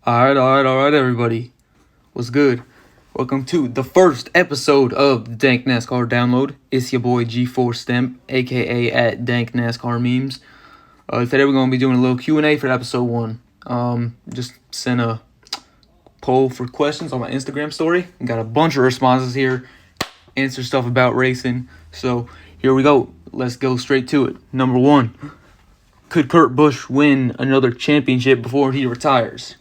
All right, everybody. What's good? Welcome to the first episode of the Dank NASCAR Download. It's your boy G4 Stemp, aka at Dank NASCAR Memes. Today we're going to be doing a little Q&A for episode 1. Just sent a poll for questions on my Instagram story. Got a bunch of responses here. Answer stuff about racing. So here we go. Let's go straight to it. Number 1. Could Kurt Busch win another championship before he retires?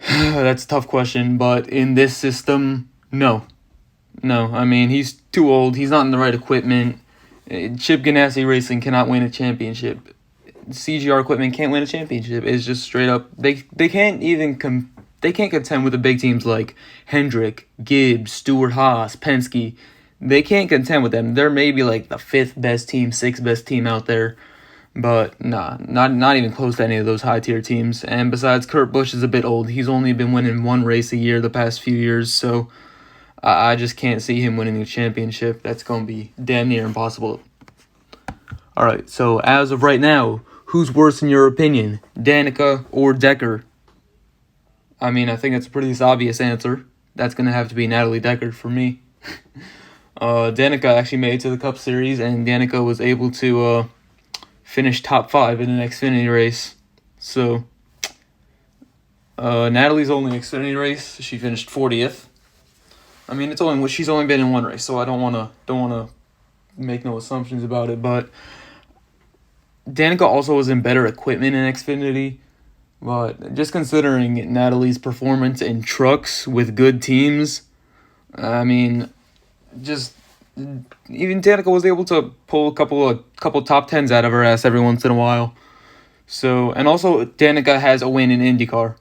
That's a tough question, but in this system, no. I mean, he's too old. He's not in the right equipment. Chip Ganassi Racing cannot win a championship. CGR equipment can't win a championship. It's just straight up. They can't even they can't contend with the big teams like Hendrick, Gibbs, Stewart-Haas, Penske. They can't contend with them. They're maybe like the 5th best team, 6th best team out there. But not even close to any of those high-tier teams. And besides, Kurt Busch is a bit old. He's only been winning one race a year the past few years, so I just can't see him winning a championship. That's going to be damn near impossible. All right, so as of right now, who's worse in your opinion, Danica or Decker? I mean, I think that's a pretty obvious answer. That's going to have to be Natalie Decker for me. Danica actually made it to the Cup Series, and Danica was able to finished top 5 in an Xfinity race. So, Natalie's only Xfinity race, she finished 40th. I mean, she's only been in one race, so I don't wanna make no assumptions about it. But Danica also was in better equipment in Xfinity. But just considering Natalie's performance in trucks with good teams, I mean, just even Danica was able to pull a couple top 10s out of her ass every once in a while. So, and also Danica has a win in IndyCar.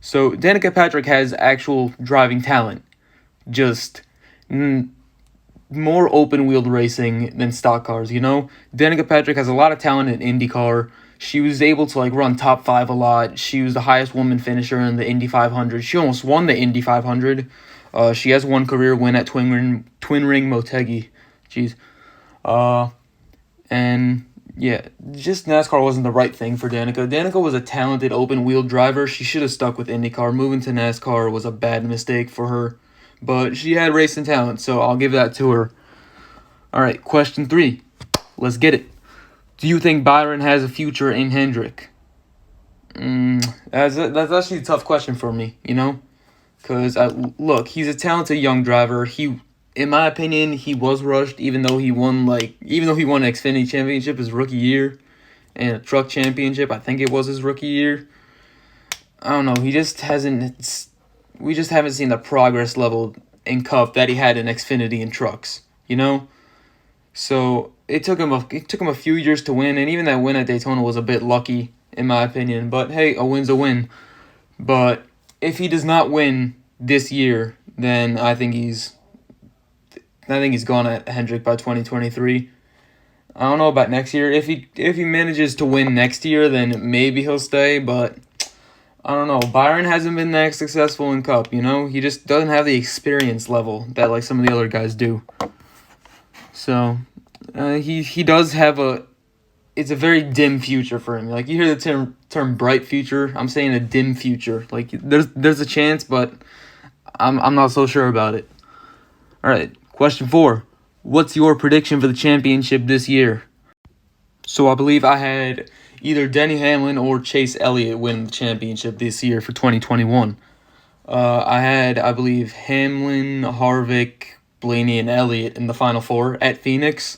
So Danica Patrick has actual driving talent. Just more open-wheeled racing than stock cars, you know? Danica Patrick has a lot of talent in IndyCar. She was able to run top 5 a lot. She was the highest woman finisher in the Indy 500. She almost won the Indy 500. She has one career win at Twin Ring Motegi. Jeez. And yeah, just NASCAR wasn't the right thing for Danica. Danica was a talented open-wheel driver. She should have stuck with IndyCar. Moving to NASCAR was a bad mistake for her. But she had racing talent, so I'll give that to her. All right, question 3. Let's get it. Do you think Byron has a future in Hendrick? That's actually a tough question for me, you know? Because, look, he's a talented young driver. In my opinion, he was rushed, even though he won an Xfinity championship his rookie year, and a truck championship, I think it was his rookie year. I don't know, we just haven't seen the progress level in Cup that he had in Xfinity and trucks, you know? So, it took him a few years to win, and even that win at Daytona was a bit lucky, in my opinion. But, hey, a win's a win. But if he does not win this year, then I think he's gone at Hendrick by 2023. I don't know about next year. If he manages to win next year, then maybe he'll stay, but I don't know. Byron hasn't been that successful in Cup, you know? He just doesn't have the experience level that some of the other guys do. So, he does have it's a very dim future for him. You hear the term bright future. I'm saying a dim future. There's a chance, but I'm not so sure about it. All right, question 4. What's your prediction for the championship this year? So I believe I had either Denny Hamlin or Chase Elliott win the championship this year for 2021. I had, I believe, Hamlin, Harvick, Blaney, and Elliott in the Final Four at Phoenix.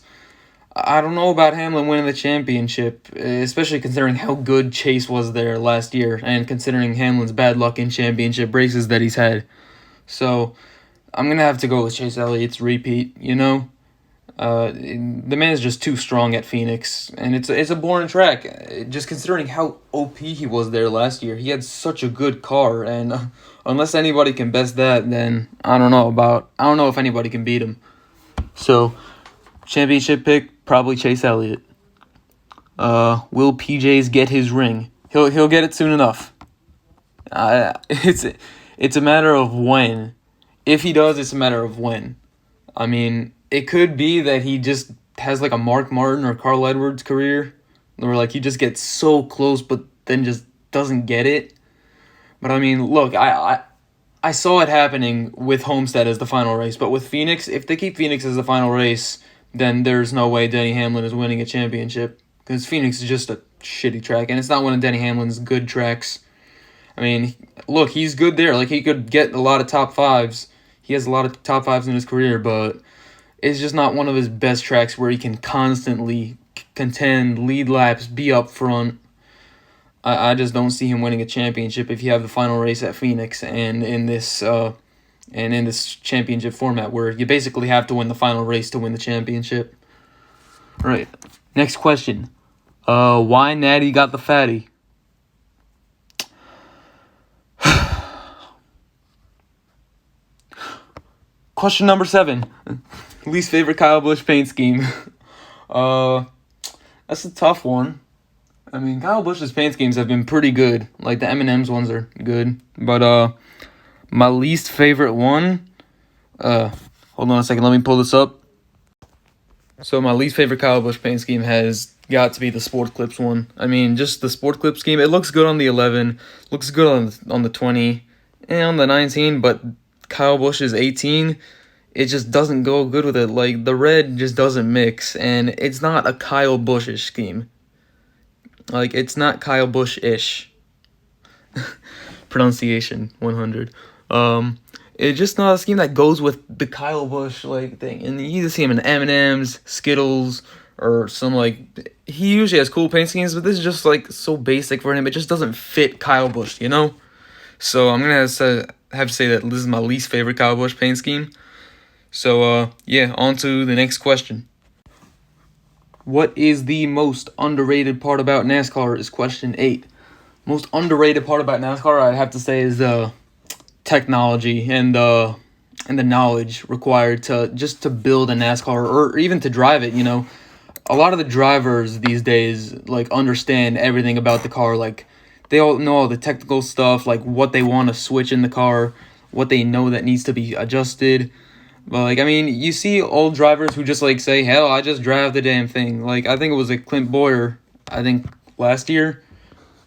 I don't know about Hamlin winning the championship, especially considering how good Chase was there last year and considering Hamlin's bad luck in championship races that he's had. So, I'm going to have to go with Chase Elliott's repeat, you know? The man's just too strong at Phoenix, and it's a boring track. Just considering how OP he was there last year, he had such a good car, and unless anybody can best that, then I don't know if anybody can beat him. So, championship pick, probably Chase Elliott. Will PJs get his ring? He'll get it soon enough. It's a matter of when. If he does, it's a matter of when. I mean, it could be that he just has a Mark Martin or Carl Edwards career, where he just gets so close but then just doesn't get it. But I mean, look, I saw it happening with Homestead as the final race, but with Phoenix, if they keep Phoenix as the final race, then there's no way Denny Hamlin is winning a championship, because Phoenix is just a shitty track, and it's not one of Denny Hamlin's good tracks. I mean, look, he's good there. Like, he could get a lot of top fives. He has a lot of top fives in his career, but it's just not one of his best tracks where he can constantly contend, lead laps, be up front. I just don't see him winning a championship if you have the final race at Phoenix and in this championship format where you basically have to win the final race to win the championship. All right. Next question. Why Natty got the fatty? Question number 7. Least favorite Kyle Busch paint scheme. That's a tough one. I mean, Kyle Busch's paint schemes have been pretty good. Like, the M&M's ones are good. But, my least favorite one... hold on a second, let me pull this up. So, my least favorite Kyle Busch paint scheme has got to be the Sport Clips one. I mean, just the Sport Clip scheme. It looks good on the 11. Looks good on the 20. And on the 19. But Kyle Busch's 18... it just doesn't go good with it. Like, the red just doesn't mix. And it's not a Kyle Busch-ish scheme. Like, it's not Kyle Busch-ish. Pronunciation 100. It's just not a scheme that goes with the Kyle Busch, like, thing. And you either see him in M&M's, Skittles, or some, like... he usually has cool paint schemes, but this is just, like, so basic for him. It just doesn't fit Kyle Busch, you know? So, I'm going to have to say that this is my least favorite Kyle Busch paint scheme. So, yeah, on to the next question. What is the most underrated part about NASCAR is question 8. Most underrated part about NASCAR, I'd have to say, is the technology and the knowledge required to build a NASCAR or even to drive it, you know. A lot of the drivers these days, like, understand everything about the car. Like, they all know all the technical stuff, like what they want to switch in the car, what they know that needs to be adjusted. But, like, I mean, you see old drivers who just, like, say, hell, I just drive the damn thing. Like, I think it was, like, Clint Boyer, I think, last year.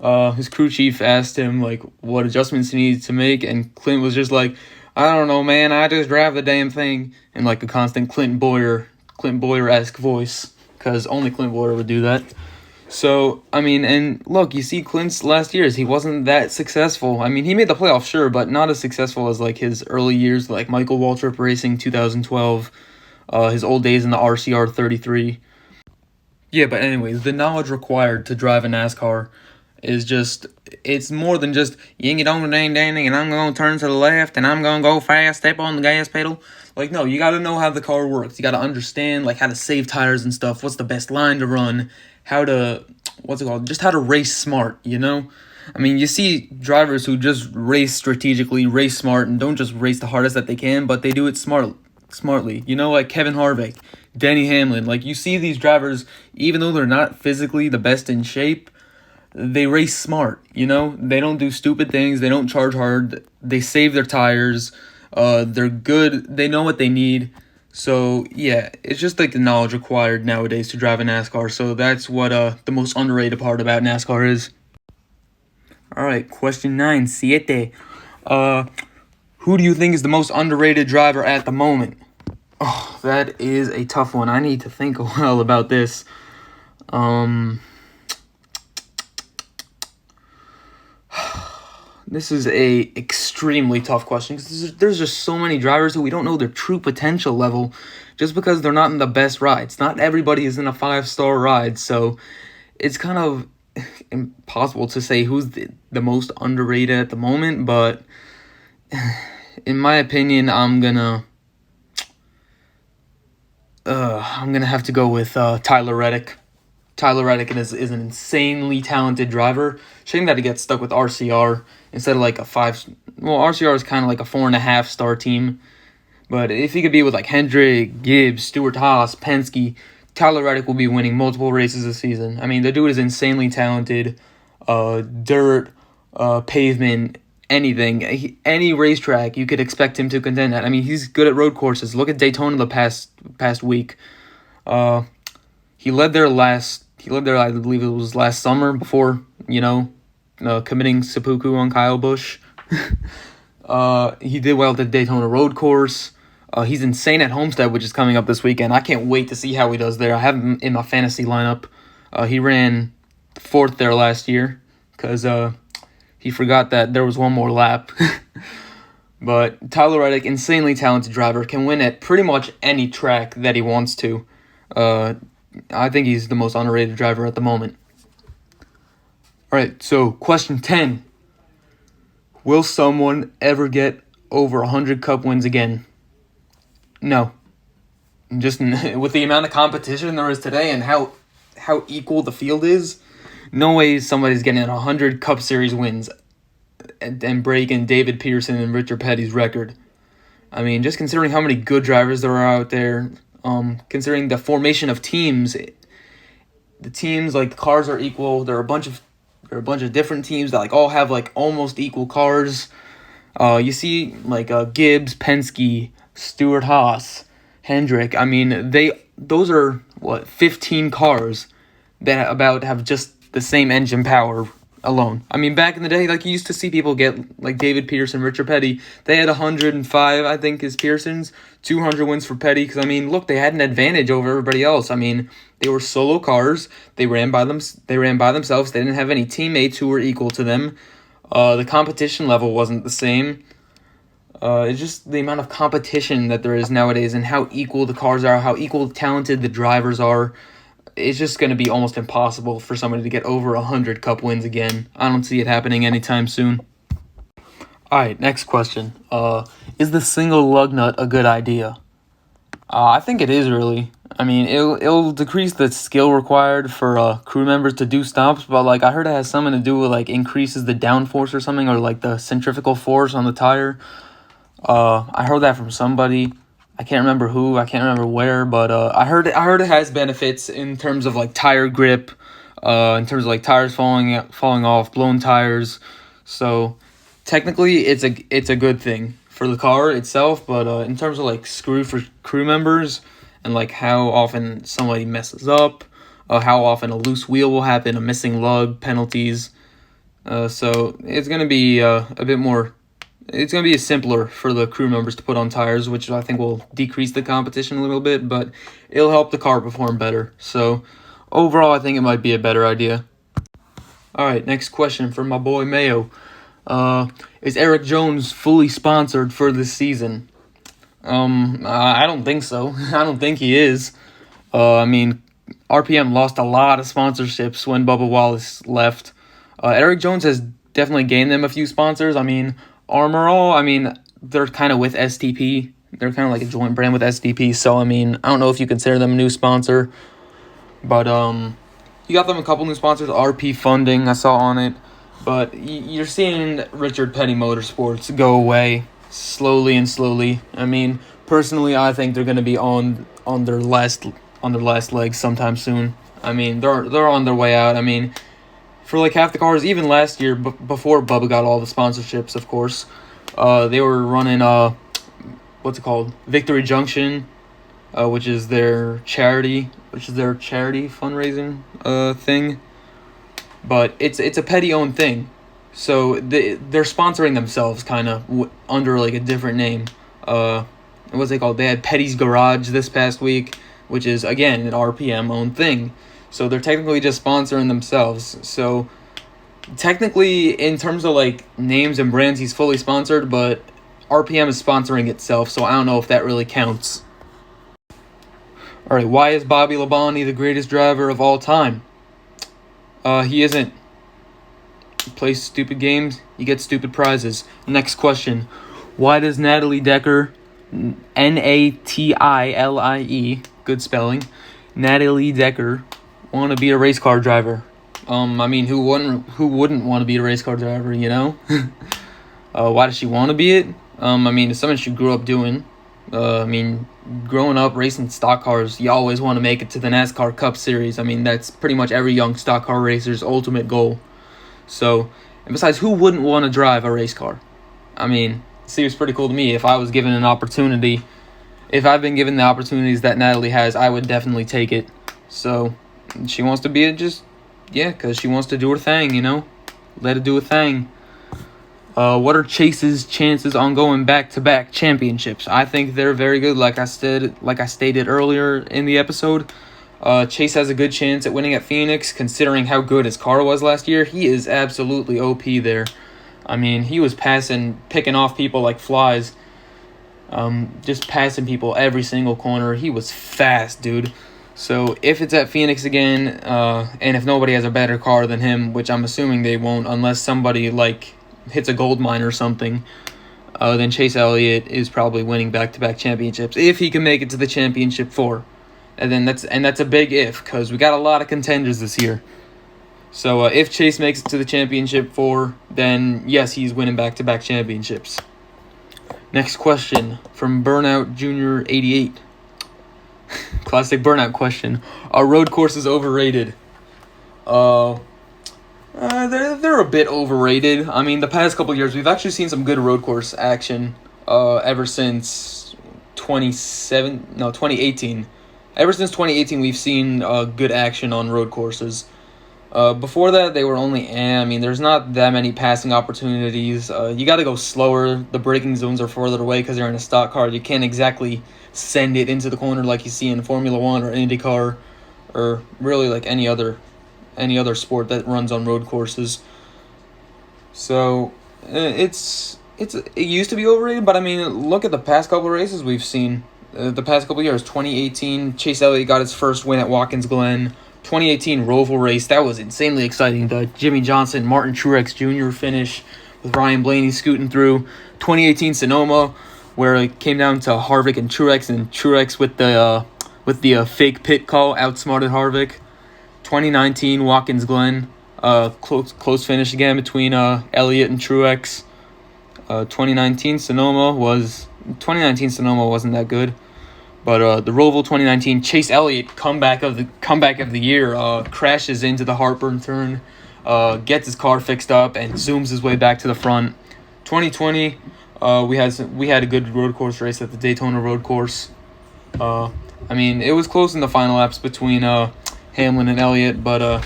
His crew chief asked him, like, what adjustments he needed to make, and Clint was just like, I don't know, man, I just drive the damn thing. In, like, a constant Clint Boyer-esque voice, because only Clint Boyer would do that. So, I mean, and look, you see Clint's last years, he wasn't that successful. I mean, he made the playoffs, sure, but not as successful as, like, his early years, like Michael Waltrip Racing 2012, his old days in the RCR 33. Yeah, but anyways, the knowledge required to drive a NASCAR is just, it's more than just, you get on the dang dandy and I'm going to turn to the left and I'm going to go fast, step on the gas pedal. Like, no, you got to know how the car works. You got to understand, like, how to save tires and stuff, what's the best line to run, how to, just how to race smart, you know? I mean, you see drivers who just race strategically, race smart, and don't just race the hardest that they can, but they do it smartly. You know, like Kevin Harvick, Denny Hamlin. Like, you see these drivers, even though they're not physically the best in shape, they race smart, you know? They don't do stupid things, they don't charge hard, they save their tires, they're good, they know what they need. So, yeah, it's just like the knowledge required nowadays to drive a NASCAR. So that's what the most underrated part about NASCAR is. Alright, question 9, siete. Who do you think is the most underrated driver at the moment? Oh, that is a tough one. I need to think a while about this. This is a extremely tough question because there's just so many drivers who we don't know their true potential level just because they're not in the best rides. Not everybody is in a 5-star ride, so it's kind of impossible to say who's the most underrated at the moment, but in my opinion, I'm gonna have to go with Tyler Reddick. Tyler Reddick is an insanely talented driver. Shame that he gets stuck with RCR instead of like a 5. Well, RCR is kind of like a 4.5-star team. But if he could be with like Hendrick, Gibbs, Stewart-Haas, Penske, Tyler Reddick will be winning multiple races this season. I mean, the dude is insanely talented. Dirt, pavement, anything. Any racetrack you could expect him to contend at. I mean, he's good at road courses. Look at Daytona the past week. He led there, I believe it was last summer before, you know, committing seppuku on Kyle Busch. He did well at the Daytona Road Course. He's insane at Homestead, which is coming up this weekend. I can't wait to see how he does there. I have him in my fantasy lineup. He ran 4th there last year because he forgot that there was one more lap. But Tyler Reddick, insanely talented driver, can win at pretty much any track that he wants to. I think he's the most underrated driver at the moment. All right, so question 10. Will someone ever get over 100 Cup wins again? No. Just with the amount of competition there is today and how equal the field is, no way somebody's getting 100 Cup Series wins and breaking David Pearson and Richard Petty's record. I mean, just considering how many good drivers there are out there, considering the formation of teams, the teams, like, the cars are equal. There are a bunch of different teams that, like, all have, like, almost equal cars. You see, like, Gibbs, Penske, Stewart-Haas, Hendrick. I mean, those are 15 cars that about have just the same engine power alone. I mean, back in the day, like, you used to see people get, like, David Pearson, Richard Petty. They had 105, I think, is Pearson's, 200 wins for Petty. Because, I mean, look, they had an advantage over everybody else. I mean, they were solo cars. They ran by themselves. They didn't have any teammates who were equal to them. The competition level wasn't the same. It's just the amount of competition that there is nowadays and how equal the cars are, how equal talented the drivers are. It's just going to be almost impossible for somebody to get over 100 Cup wins again. I don't see it happening anytime soon. All right, next question. Is the single lug nut a good idea? I think it is, really. I mean, it'll decrease the skill required for crew members to do stops, but, like, I heard it has something to do with, like, increases the downforce or something, or, like, the centrifugal force on the tire. I heard that from somebody. I can't remember who, I can't remember where, but I heard it has benefits in terms of, like, tire grip, in terms of, like, tires falling off, blown tires. So technically it's a good thing for the car itself, but in terms of, like, screw for crew members and, like, how often somebody messes up, how often a loose wheel will happen, a missing lug, penalties. So it's going to be a bit more. It's going to be simpler for the crew members to put on tires, which I think will decrease the competition a little bit, but it'll help the car perform better. So overall, I think it might be a better idea. All right, next question from my boy Mayo. Is Eric Jones fully sponsored for this season? I don't think so. I don't think he is. I mean, RPM lost a lot of sponsorships when Bubba Wallace left. Eric Jones has definitely gained them a few sponsors. I mean, Armor All, I mean, they're kind of with STP. They're kind of like a joint brand with STP. So, I mean, I don't know if you consider them a new sponsor. But, you got them a couple new sponsors. RP Funding, I saw on it. But you're seeing Richard Petty Motorsports go away slowly and slowly. I mean, personally, I think they're going to be on their last legs sometime soon. I mean, they're on their way out. I mean, for like half the cars, even last year, before Bubba got all the sponsorships, of course, they were running, what's it called? Victory Junction, which is their charity fundraising thing. But it's a Petty-owned thing. So they're sponsoring themselves kind of under like a different name. What's it called? They had Petty's Garage this past week, which is, again, an RPM-owned thing. So they're technically just sponsoring themselves. So technically, in terms of like names and brands, he's fully sponsored, but RPM is sponsoring itself, so I don't know if that really counts. All right, why is Bobby Labonte the greatest driver of all time? He isn't. You play stupid games, you get stupid prizes. Next question. Why does Natalie Decker, Natalie, good spelling, Natalie Decker, want to be a race car driver? I mean, who wouldn't want to be a race car driver, you know? Why does she want to be it? I mean, it's something she grew up doing. I mean, growing up racing stock cars, you always want to make it to the NASCAR Cup Series. I mean, that's pretty much every young stock car racer's ultimate goal. So, and besides, who wouldn't want to drive a race car? I mean, it seems pretty cool to me. If I was given an opportunity, if I've been given the opportunities that Natalie has, I would definitely take it. So, she wants to be it because she wants to do her thing, you know? let it do a thing. What are Chase's chances on going back-to-back championships? I think they're very good. Like I stated earlier in the episode, Chase has a good chance at winning at Phoenix, considering how good his car was last year. He is absolutely OP there. I mean, he was picking off people like flies, just passing people every single corner. He was fast, dude. So if it's at Phoenix again, and if nobody has a better car than him, which I'm assuming they won't, unless somebody hits a gold mine or something, then Chase Elliott is probably winning back-to-back championships if he can make it to the championship 4. And that's a big if, because we got a lot of contenders this year. So if Chase makes it to the championship 4, then yes, he's winning back-to-back championships. Next question from Burnout Jr. 88. Classic Burnout question. Are road courses overrated? They're a bit overrated. I mean, the past couple years, we've actually seen some good road course action ever since 2018. Ever since 2018, we've seen good action on road courses. Before that, they were only I mean, there's not that many passing opportunities. You got to go slower. The braking zones are further away because you're in a stock car. You can't exactly send it into the corner like you see in Formula 1 or IndyCar or really like any other sport that runs on road courses. So it used to be overrated, but I mean, look at the past couple of races we've seen. The past couple of years, 2018, Chase Elliott got his first win at Watkins Glen. 2018 Roval race, that was insanely exciting. The Jimmy Johnson, Martin Truex Jr. finish with Ryan Blaney scooting through. 2018 Sonoma, where it came down to Harvick and Truex with the fake pit call outsmarted Harvick. 2019 Watkins Glen, close finish again between Elliott and Truex. 2019 Sonoma wasn't that good, but the Roval 2019 Chase Elliott comeback of the year, crashes into the heartburn turn, gets his car fixed up and zooms his way back to the front. 2020 we had a good road course race at the Daytona road course. I mean, it was close in the final laps between Hamlin and Elliott, but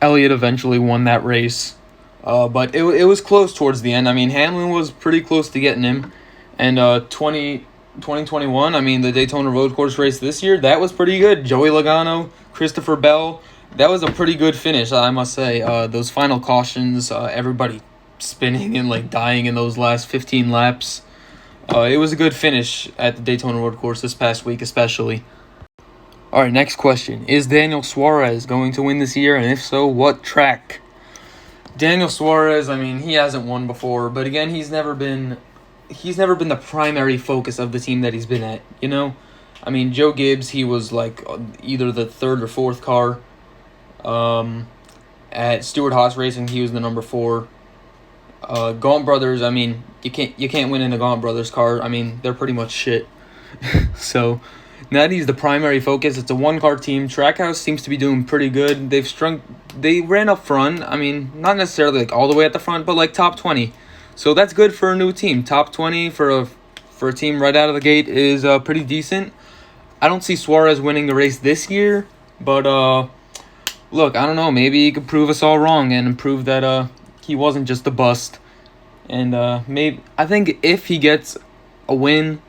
Elliott eventually won that race. But it was close towards the end. I mean, Hamlin was pretty close to getting him. And 2021, I mean, the Daytona road course race this year, that was pretty good. Joey Logano, Christopher Bell, that was a pretty good finish, I must say. Those final cautions, everybody spinning and dying in those last 15 laps. It was a good finish at the Daytona road course this past week, especially. All right, next question. Is Daniel Suarez going to win this year? And if so, what track? Daniel Suarez, I mean, he hasn't won before. But again, he's never been the primary focus of the team that he's been at, you know? I mean, Joe Gibbs, he was either the third or fourth car. At Stewart-Haas Racing, he was the number 4. Gaunt Brothers, I mean, you can't win in a Gaunt Brothers car. I mean, they're pretty much shit. So now that he's the primary focus, it's a one-car team. Trackhouse seems to be doing pretty good. They ran up front. I mean, not necessarily all the way at the front, but top 20. So that's good for a new team. Top 20 for a team right out of the gate is pretty decent. I don't see Suarez winning the race this year, but look, I don't know. Maybe he could prove us all wrong and prove that he wasn't just a bust. And I think if he gets a win,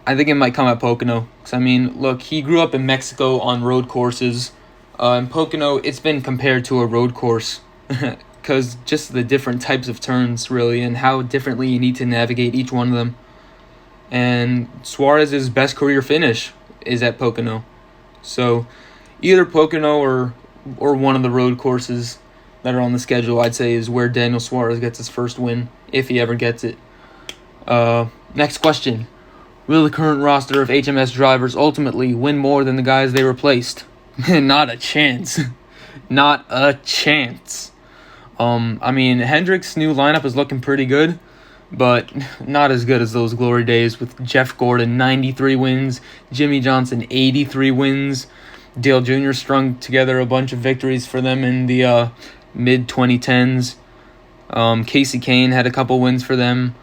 I think it might come at Pocono. Because, I mean, look, he grew up in Mexico on road courses. In Pocono, it's been compared to a road course. Because just the different types of turns, really, and how differently you need to navigate each one of them. And Suarez's best career finish is at Pocono. So either Pocono or one of the road courses that are on the schedule, I'd say, is where Daniel Suarez gets his first win, if he ever gets it. Next question. Will the current roster of HMS drivers ultimately win more than the guys they replaced? Not a chance. Not a chance. I mean, Hendrick's new lineup is looking pretty good, but not as good as those glory days with Jeff Gordon, 93 wins, Jimmy Johnson, 83 wins. Dale Jr. strung together a bunch of victories for them in the mid-2010s. Casey Kane had a couple wins for them,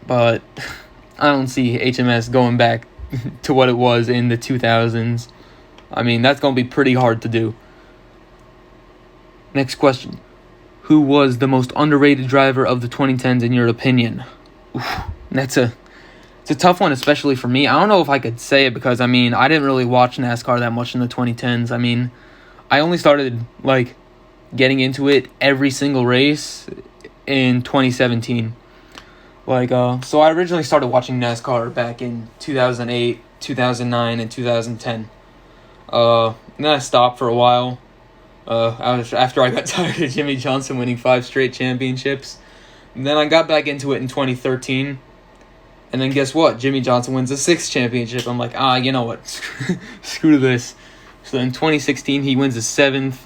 but I don't see HMS going back to what it was in the 2000s. I mean, that's going to be pretty hard to do. Next question. Who was the most underrated driver of the 2010s in your opinion? Oof, it's a tough one, especially for me. I don't know if I could say it because, I didn't really watch NASCAR that much in the 2010s. I only started, getting into it every single race in 2017. So I originally started watching NASCAR back in 2008, 2009, and 2010. Then I stopped for a while. After I got tired of Jimmy Johnson winning 5 straight championships. And then I got back into it in 2013. And then guess what? Jimmy Johnson wins a 6th championship. I'm like, you know what? Screw this. So in 2016, he wins his 7th.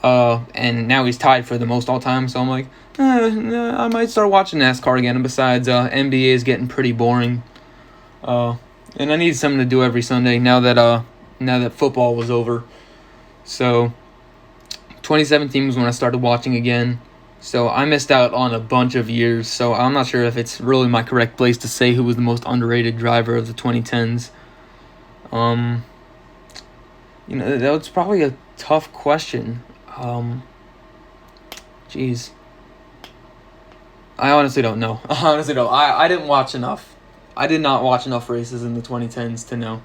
And now he's tied for the most all time. So I'm like, I might start watching NASCAR again. And besides, NBA is getting pretty boring. And I need something to do every Sunday now that football was over. So 2017 was when I started watching again. So I missed out on a bunch of years. So I'm not sure if it's really my correct place to say who was the most underrated driver of the 2010s. That was probably a tough question. Jeez. I honestly don't know. I didn't watch enough. I did not watch enough races in the 2010s to know.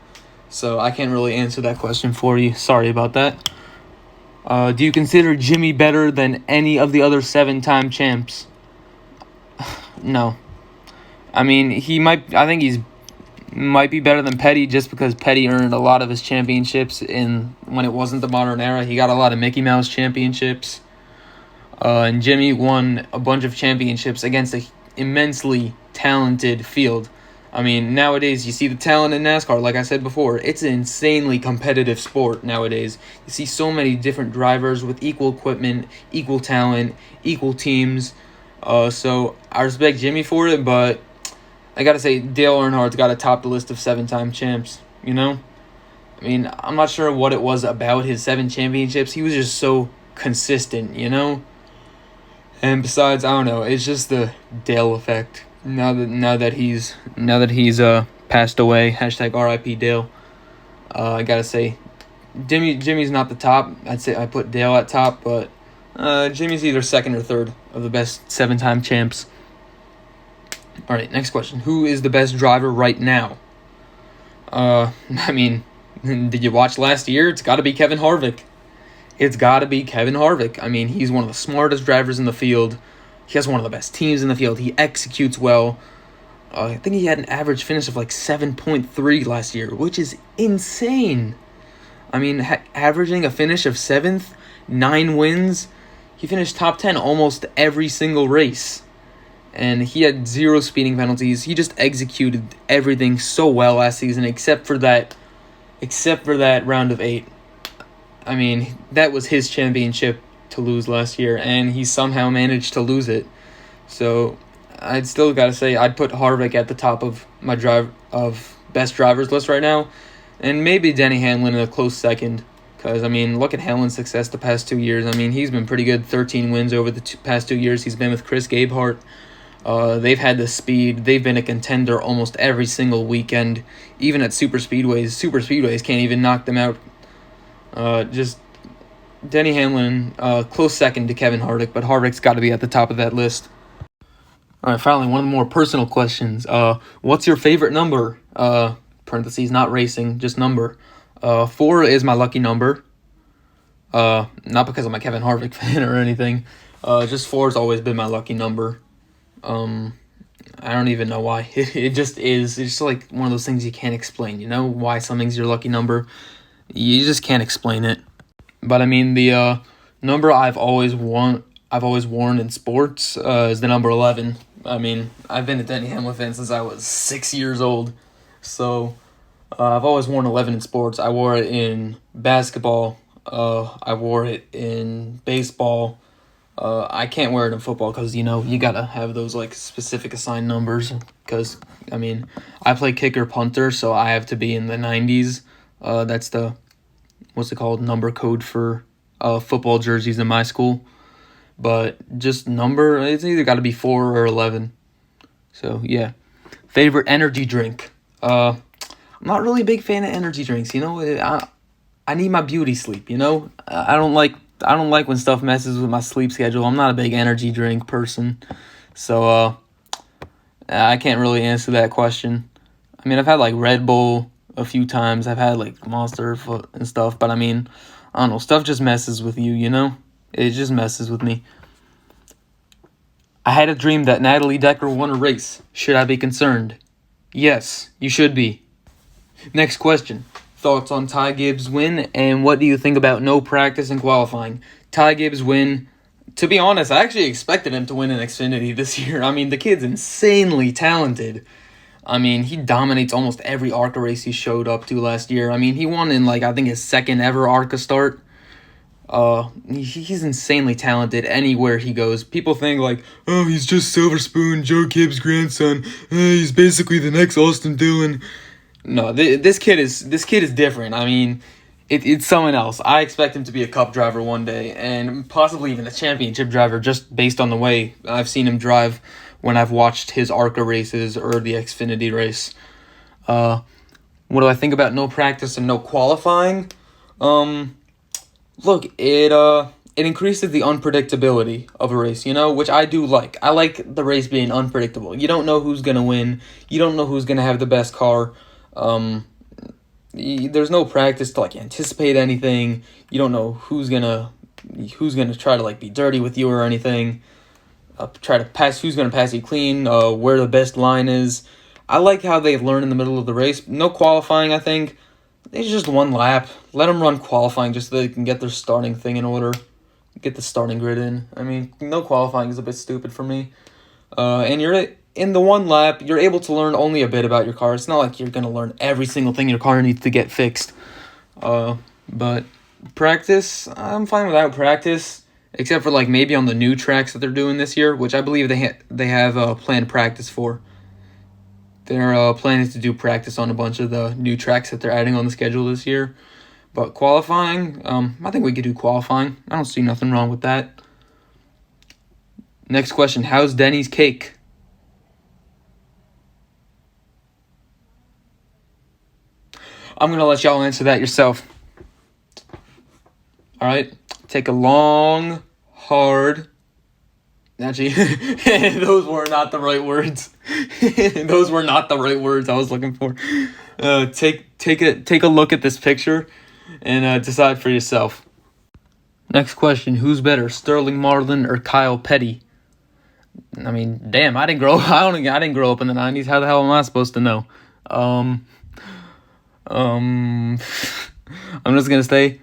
So I can't really answer that question for you. Sorry about that. Do you consider Jimmy better than any of the other 7-time champs? No. I think he's might be better than Petty just because Petty earned a lot of his championships when it wasn't the modern era. He got a lot of Mickey Mouse championships. And Jimmy won a bunch of championships against an immensely talented field. Nowadays, you see the talent in NASCAR, like I said before. It's an insanely competitive sport nowadays. You see so many different drivers with equal equipment, equal talent, equal teams. So I respect Jimmy for it, but I gotta say, Dale Earnhardt's got to top the list of 7-time champs, I'm not sure what it was about his 7 championships. He was just so consistent, And besides, I don't know, it's just the Dale effect. Now that he's passed away, hashtag RIP Dale. I gotta say, Jimmy's not the top. I'd say I put Dale at top, but Jimmy's either second or third of the best 7-time champs. All right, next question: who is the best driver right now? Did you watch last year? It's got to be Kevin Harvick. He's one of the smartest drivers in the field. He has one of the best teams in the field. He executes well. I think he had an average finish of 7.3 last year, which is insane. Averaging a finish of 7th, 9 wins. He finished top 10 almost every single race. And he had 0 speeding penalties. He just executed everything so well last season, except for that round of 8. That was his championship to lose last year, and he somehow managed to lose it. So I'd still got to say I'd put Harvick at the top of my best drivers list right now, and maybe Denny Hamlin in a close second. Because, look at Hamlin's success the past 2 years. He's been pretty good, 13 wins over the past 2 years. He's been with Chris Gabehart. They've had the speed. They've been a contender almost every single weekend, even at super speedways. Super speedways can't even knock them out. Just Denny Hamlin, close second to Kevin Harvick, but Harvick's got to be at the top of that list. All right, finally, one of the more personal questions. What's your favorite number? Parentheses, not racing, just number. 4 is my lucky number. Not because I'm a Kevin Harvick fan or anything. Just 4 has always been my lucky number. I don't even know why. It just is. It's just one of those things you can't explain. Why something's your lucky number? You just can't explain it. But the number I've always worn in sports is the number 11. I've been a Denny Hamlin fan since I was 6 years old. So I've always worn 11 in sports. I wore it in basketball. I wore it in baseball. I can't wear it in football because, you got to have those, specific assigned numbers. Because, I play kicker punter, so I have to be in the 90s. That's the, number code for football jerseys in my school. But just number, it's either got to be 4 or 11. So, yeah. Favorite energy drink? I'm not really a big fan of energy drinks, I need my beauty sleep, I don't like I don't like when stuff messes with my sleep schedule. I'm not a big energy drink person, so I can't really answer that question. I mean, I've had like Red Bull a few times. I've had like Monster and stuff, but I mean, I don't know. Stuff just messes with you, you know? It just messes with me. I had a dream that Natalie Decker won a race. Should I be concerned? Yes, you should be. Next question. Thoughts on Ty Gibbs' win, and what do you think about no practice in qualifying? Ty Gibbs' win. To be honest, I actually expected him to win in Xfinity this year. I mean, the kid's insanely talented. I mean, he dominates almost every ARCA race he showed up to last year. I mean, he won in, I think his second ever ARCA start. He's insanely talented anywhere he goes. People think, oh, he's just Silver Spoon, Joe Gibbs' grandson. He's basically the next Austin Dillon. No, this kid is different. I mean, it's someone else. I expect him to be a Cup driver one day, and possibly even a championship driver, just based on the way I've seen him drive when I've watched his ARCA races or the Xfinity race. What do I think about no practice and no qualifying? Look, it increases the unpredictability of a race, which I do like. I like the race being unpredictable. You don't know who's gonna win. You don't know who's gonna have the best car. There's no practice to anticipate anything. You don't know who's gonna try to be dirty with you or anything. Try to pass who's gonna pass you clean. Where the best line is. I like how they learn in the middle of the race. No qualifying, I think. It's just one lap. Let them run qualifying just so they can get their starting thing in order. Get the starting grid in. I mean, no qualifying is a bit stupid for me. And you're in the one lap, you're able to learn only a bit about your car. It's not like you're going to learn every single thing your car needs to get fixed. But practice, I'm fine without practice, except for maybe on the new tracks that they're doing this year, which I believe they have planned practice for. They're planning to do practice on a bunch of the new tracks that they're adding on the schedule this year. But qualifying, I think we could do qualifying. I don't see nothing wrong with that. Next question, how's Denny's cake? I'm going to let y'all answer that yourself. All right, take a long, hard... Actually, those were not the right words. Those were not the right words I was looking for. Take a look at this picture and decide for yourself. Next question: who's better, Sterling Marlin or Kyle Petty? I mean, damn, I didn't grow up in the 90s. How the hell am I supposed to know? I'm just gonna say,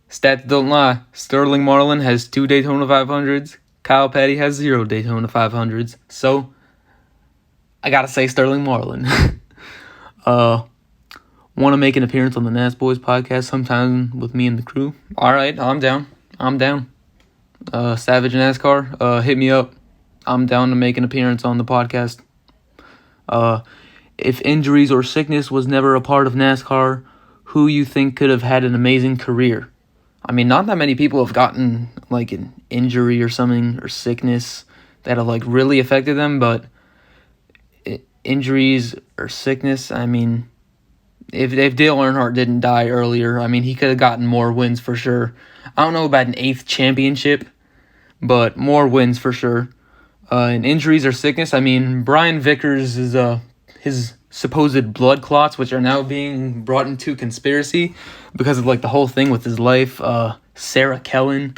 stats don't lie. Sterling Marlin has 2 Daytona 500s. Kyle Petty has 0 Daytona 500s, so I gotta say Sterling Marlin. Want to make an appearance on the NAS Boys podcast sometime with me and the crew? All right, I'm down. Savage NASCAR, hit me up. I'm down to make an appearance on the podcast. If injuries or sickness was never a part of NASCAR, who you think could have had an amazing career? I mean, not that many people have gotten an injury or something or sickness that have really affected them, but injuries or sickness, I mean, if Dale Earnhardt didn't die earlier, I mean, he could have gotten more wins for sure. I don't know about an 8th championship, but more wins for sure. And injuries or sickness, I mean, Brian Vickers is his supposed blood clots, which are now being brought into conspiracy because of the whole thing with his life. Sarah Kellen,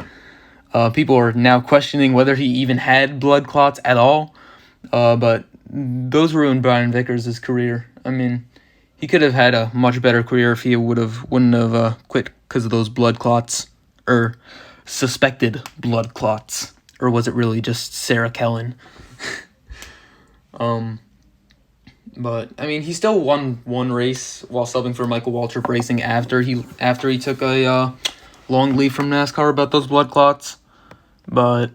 people are now questioning whether he even had blood clots at all. But those ruined Brian Vickers' career. I mean, he could have had a much better career if he wouldn't have quit because of those blood clots, or suspected blood clots, or was it really just Sarah Kellen? But I mean, he still won one race while subbing for Michael Waltrip Racing after he took a long leave from NASCAR about those blood clots. But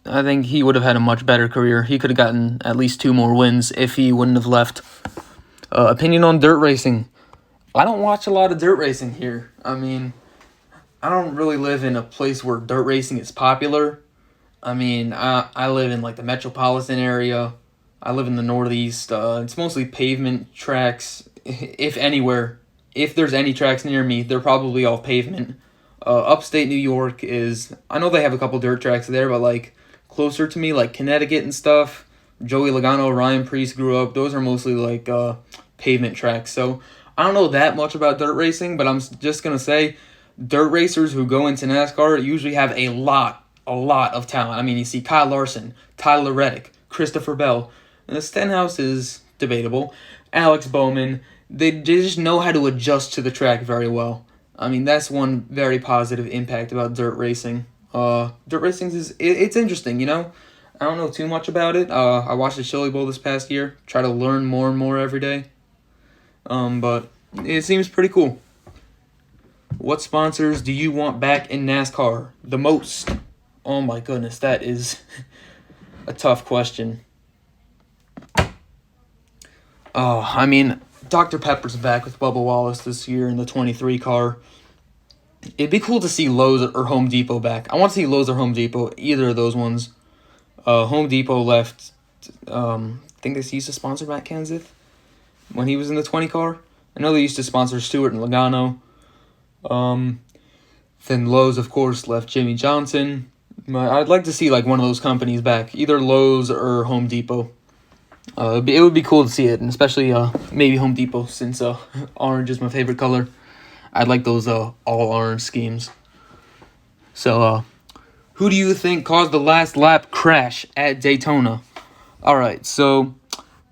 I think he would have had a much better career. He could have gotten at least 2 more wins if he wouldn't have left. Opinion on dirt racing. I don't watch a lot of dirt racing here. I mean, I don't really live in a place where dirt racing is popular. I mean, I live in the metropolitan area. I live in the Northeast. It's mostly pavement tracks, if anywhere. If there's any tracks near me, they're probably all pavement. Upstate New York is, I know they have a couple dirt tracks there, but like closer to me, like Connecticut and stuff, Joey Logano, Ryan Preece grew up, those are mostly like pavement tracks. So I don't know that much about dirt racing, but I'm just going to say dirt racers who go into NASCAR usually have a lot of talent. I mean, you see Kyle Larson, Tyler Reddick, Christopher Bell, and the Stenhouse is debatable, Alex Bowman. They just know how to adjust to the track very well. I mean, that's one very positive impact about dirt racing. Dirt racing it's interesting, you know? I don't know too much about it. I watched the Chili Bowl this past year. Try to learn more and more every day. But it seems pretty cool. What sponsors do you want back in NASCAR the most? Oh my goodness, that is a tough question. I mean, Dr. Pepper's back with Bubba Wallace this year in the 23 car. It'd be cool to see Lowe's or Home Depot back. I want to see Lowe's or Home Depot, either of those ones. Home Depot left, I think they used to sponsor Matt Kenseth when he was in the 20 car. I know they used to sponsor Stewart and Logano. Then Lowe's, of course, left Jimmy Johnson. I'd like to see like one of those companies back, either Lowe's or Home Depot. It would be cool to see it, and especially maybe Home Depot, since orange is my favorite color. I'd like those all orange schemes. So, who do you think caused the last lap crash at Daytona? All right, so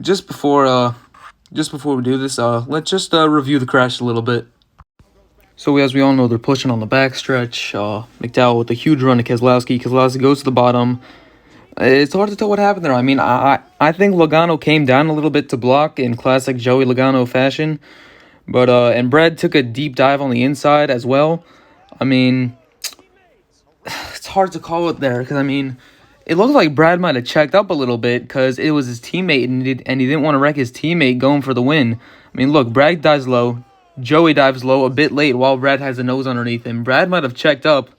just before we do this, let's just review the crash a little bit. So as we all know, they're pushing on the backstretch. McDowell with a huge run to Keselowski. Keselowski goes to the bottom. It's hard to tell what happened there. I mean, I think Logano came down a little bit to block in classic Joey Logano fashion. But and Brad took a deep dive on the inside as well. I mean, it's hard to call it there because, I mean, it looked like Brad might have checked up a little bit because it was his teammate and he didn't want to wreck his teammate going for the win. I mean, look, Brad dives low. Joey dives low a bit late while Brad has a nose underneath him. Brad might have checked up,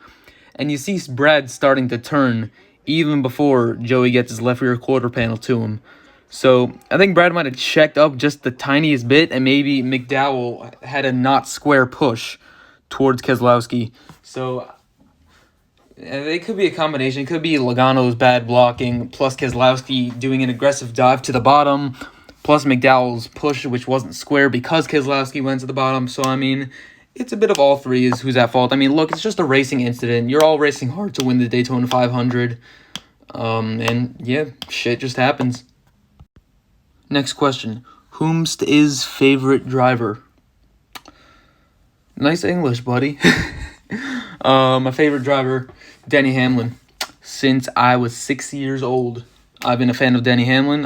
and you see Brad starting to turn even before Joey gets his left rear quarter panel to him. So I think Brad might have checked up just the tiniest bit, and maybe McDowell had a not square push towards Keselowski. So it could be a combination. It could be Logano's bad blocking, plus Keselowski doing an aggressive dive to the bottom, plus McDowell's push, which wasn't square because Keselowski went to the bottom. So, I mean, it's a bit of all three is who's at fault. I mean, look, it's just a racing incident. You're all racing hard to win the Daytona 500. And, yeah, shit just happens. Next question. Whomst is favorite driver? Nice English, buddy. My favorite driver, Denny Hamlin. Since I was 6 years old, I've been a fan of Denny Hamlin.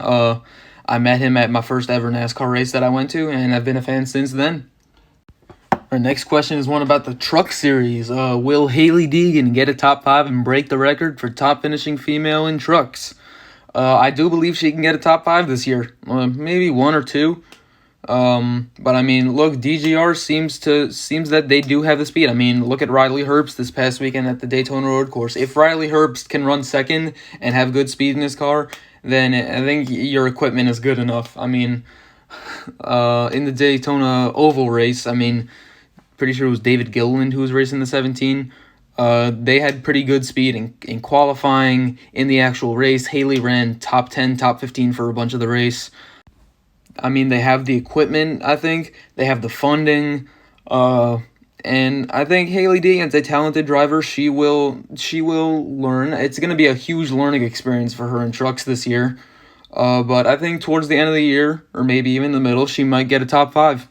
I met him at my first ever NASCAR race that I went to, and I've been a fan since then. Our next question is one about the Truck Series. Will Hailie Deegan get a top 5 and break the record for top finishing female in trucks? I do believe she can get a top 5 this year. Maybe 1 or 2. But I mean, look, DGR seems that they do have the speed. I mean, look at Riley Herbst this past weekend at the Daytona Road Course. If Riley Herbst can run second and have good speed in his car, then I think your equipment is good enough. I mean, in the Daytona Oval race, I mean, pretty sure it was David Gilliland who was racing the 17. They had pretty good speed in qualifying. In the actual race, Hailie ran top 10, top 15 for a bunch of the race. I mean, they have the equipment, I think. They have the funding. And I think Hailie Deegan's a talented driver. She will learn. It's going to be a huge learning experience for her in trucks this year. But I think towards the end of the year, or maybe even the middle, she might get a top 5.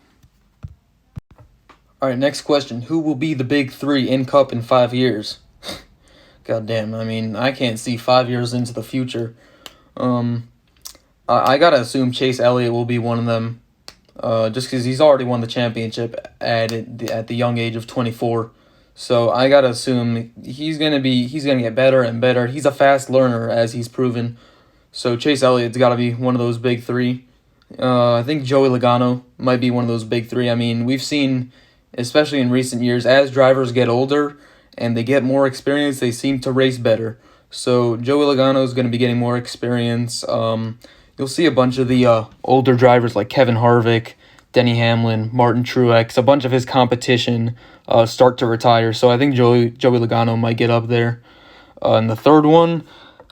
All right, next question. Who will be the big 3 in Cup in 5 years? God damn, I mean, I can't see 5 years into the future. I gotta assume Chase Elliott will be one of them, just because he's already won the championship at the young age of 24. So I gotta assume he's gonna get better and better. He's a fast learner, as he's proven. So Chase Elliott's gotta be one of those big 3. I think Joey Logano might be one of those big 3. I mean, we've seen, especially in recent years, as drivers get older and they get more experience, they seem to race better. So Joey Logano is going to be getting more experience. You'll see a bunch of the older drivers like Kevin Harvick, Denny Hamlin, Martin Truex, a bunch of his competition start to retire. So I think Joey Logano might get up there. And the third one,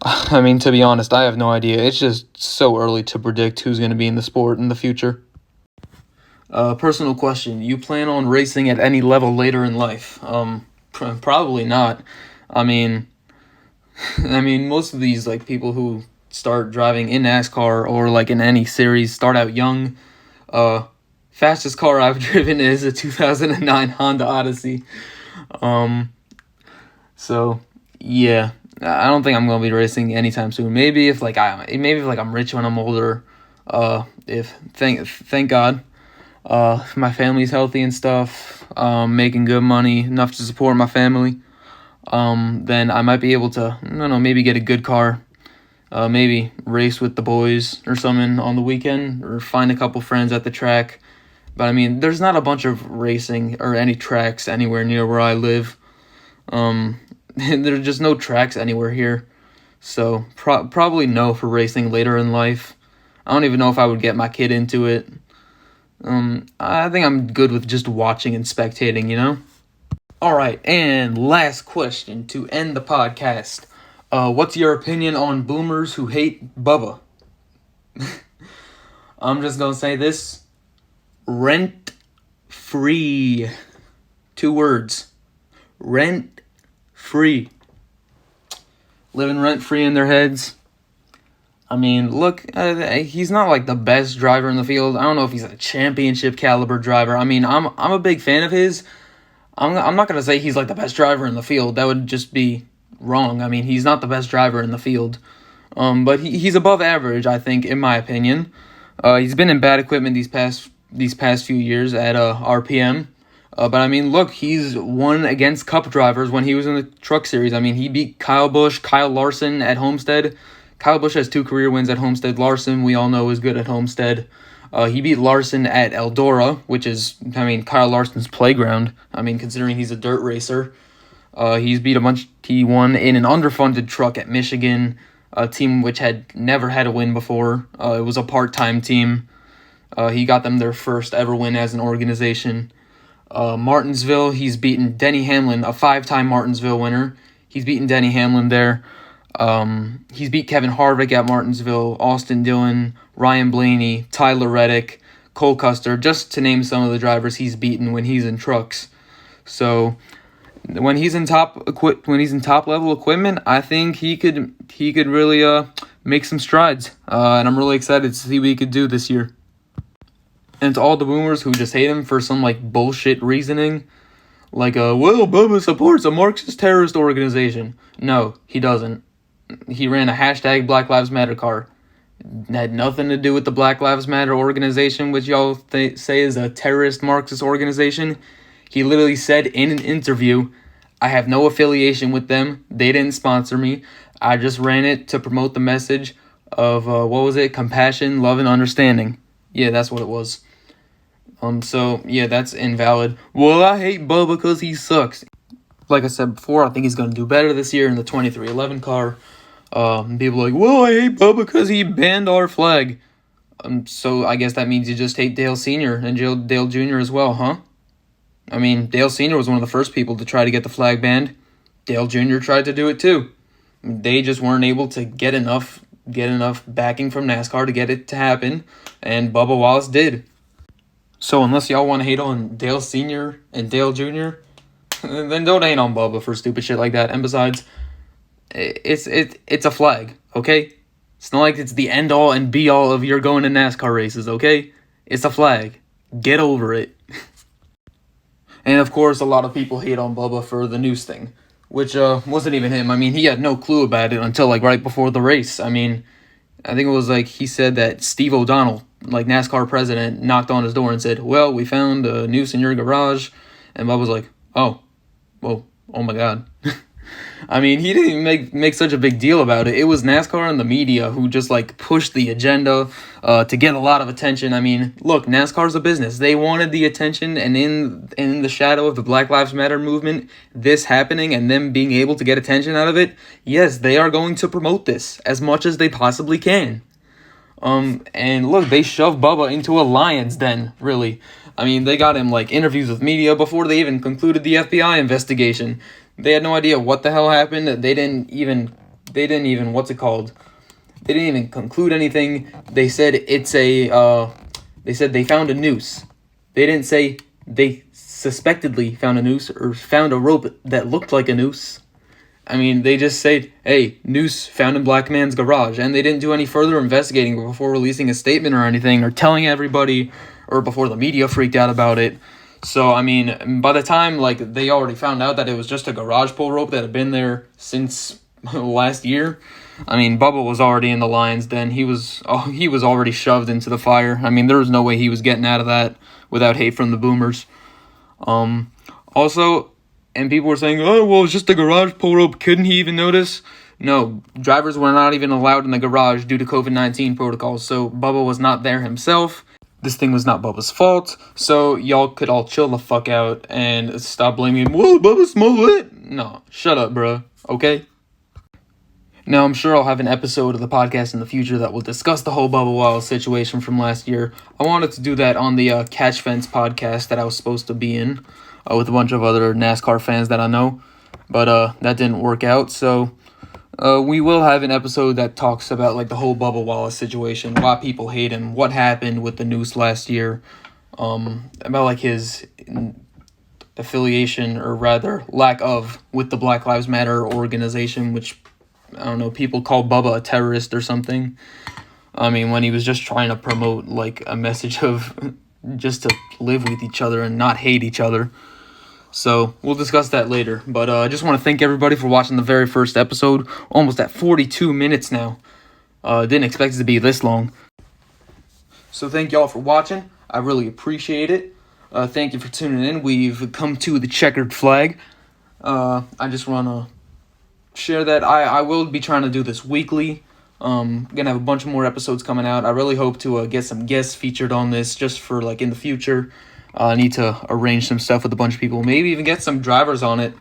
I mean, to be honest, I have no idea. It's just so early to predict who's going to be in the sport in the future. Personal question. You plan on racing at any level later in life? Probably not. I mean, most of these like people who start driving in NASCAR or like in any series start out young. Fastest car I've driven is a 2009 Honda Odyssey. So yeah, I don't think I'm gonna be racing anytime soon. Maybe if I'm rich when I'm older. If thank God, my family's healthy and stuff. Making good money enough to support my family. Then I might be able to, I don't know, maybe get a good car. Maybe race with the boys or something on the weekend, or find a couple friends at the track. But I mean, there's not a bunch of racing or any tracks anywhere near where I live. There's just no tracks anywhere here. So probably no for racing later in life. I don't even know if I would get my kid into it. I think I'm good with just watching and spectating, you know? Alright, and last question to end the podcast. What's your opinion on boomers who hate Bubba? I'm just gonna say this. Rent free. 2 words. Rent free. Living rent free in their heads. I mean, look, he's not like the best driver in the field. I don't know if he's a championship caliber driver. I mean, I'm a big fan of his. I'm not gonna say he's like the best driver in the field. That would just be wrong. I mean, he's not the best driver in the field. But he's above average, I think, in my opinion. He's been in bad equipment these past few years at RPM. But I mean, look, he's won against Cup drivers when he was in the Truck Series. I mean, he beat Kyle Busch, Kyle Larson at Homestead. Kyle Busch has 2 career wins at Homestead. Larson, we all know, is good at Homestead. He beat Larson at Eldora, which is, I mean, Kyle Larson's playground. I mean, considering he's a dirt racer. He's beat a bunch. He won in an underfunded truck at Michigan, a team which had never had a win before. It was a part-time team. He got them their first ever win as an organization. Martinsville, he's beaten Denny Hamlin, a 5-time Martinsville winner. He's beaten Denny Hamlin there. He's beat Kevin Harvick at Martinsville, Austin Dillon, Ryan Blaney, Tyler Reddick, Cole Custer, just to name some of the drivers he's beaten when he's in trucks. So when he's in top level equipment, I think he could really make some strides. And I'm really excited to see what he could do this year. And to all the boomers who just hate him for some like bullshit reasoning, like well, Bubba supports a Marxist terrorist organization. No, he doesn't. He ran a hashtag Black Lives Matter car. It had nothing to do with the Black Lives Matter organization, which y'all say is a terrorist Marxist organization. He literally said in an interview, I have no affiliation with them. They didn't sponsor me. I just ran it to promote the message of, compassion, love, and understanding. Yeah, that's what it was. So, yeah, that's invalid. Well, I hate Bubba because he sucks. Like I said before, I think he's going to do better this year in the 2311 car. People are like, well, I hate Bubba because he banned our flag. So I guess that means you just hate Dale Sr. and Dale Jr. as well, huh? I mean, Dale Sr. was one of the first people to try to get the flag banned. Dale Jr. tried to do it too. They just weren't able to get enough backing from NASCAR to get it to happen, and Bubba Wallace did. So unless y'all want to hate on Dale Sr. and Dale Jr., then don't hate on Bubba for stupid shit like that. And besides, it's a flag, okay? It's not like it's the end-all and be-all of your going to NASCAR races, okay? It's a flag. Get over it. And of course, a lot of people hate on Bubba for the news thing, which wasn't even him. I mean, he had no clue about it until like right before the race. I mean, I think it was like he said that Steve O'Donnell, like NASCAR president, knocked on his door and said, well, we found a noose in your garage. And Bubba was like, oh, well, oh my God. I mean, he didn't even make such a big deal about it. It was NASCAR and the media who just like pushed the agenda to get a lot of attention. I mean, look, NASCAR's a business. They wanted the attention, and in the shadow of the Black Lives Matter movement, this happening and them being able to get attention out of it, yes, they are going to promote this as much as they possibly can. And look, they shoved Bubba into a lion's den, really. I mean, they got him, like, interviews with media before they even concluded the FBI investigation. They had no idea what the hell happened. They didn't even, what's it called? They didn't even conclude anything. They said they said they found a noose. They didn't say they suspectedly found a noose or found a rope that looked like a noose. I mean, they just said, hey, noose found in black man's garage. And they didn't do any further investigating before releasing a statement or anything or telling everybody or before the media freaked out about it. So, I mean, by the time, like, they already found out that it was just a garage pull rope that had been there since last year, I mean, Bubba was already in the lion's den. He was already shoved into the fire. I mean, there was no way he was getting out of that without hate from the boomers. Also, and people were saying, oh, well, it's just a garage pull rope. Couldn't he even notice? No, drivers were not even allowed in the garage due to COVID-19 protocols, so Bubba was not there himself. This thing was not Bubba's fault, so y'all could all chill the fuck out and stop blaming him. Whoa, Bubba Smollett! No, shut up, bruh, okay? Now, I'm sure I'll have an episode of the podcast in the future that will discuss the whole Bubba Wild situation from last year. I wanted to do that on the Catch Fence podcast that I was supposed to be in with a bunch of other NASCAR fans that I know, but that didn't work out, so we will have an episode that talks about like the whole Bubba Wallace situation, why people hate him, what happened with the noose last year, about like his affiliation, or rather lack of, with the Black Lives Matter organization, which, I don't know, people call Bubba a terrorist or something. I mean, when he was just trying to promote like a message of just to live with each other and not hate each other. So we'll discuss that later. But I just want to thank everybody for watching the very first episode. Almost at 42 minutes now. Didn't expect it to be this long. So thank y'all for watching. I really appreciate it. Thank you for tuning in. We've come to the checkered flag. I just want to share that I will be trying to do this weekly. Gonna have a bunch more episodes coming out. I really hope to get some guests featured on this just for like in the future. I need to arrange some stuff with a bunch of people. Maybe even get some drivers on it.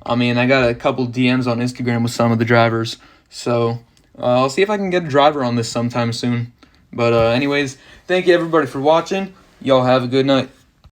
I mean, I got a couple DMs on Instagram with some of the drivers. So I'll see if I can get a driver on this sometime soon. But anyways, thank you everybody for watching. Y'all have a good night.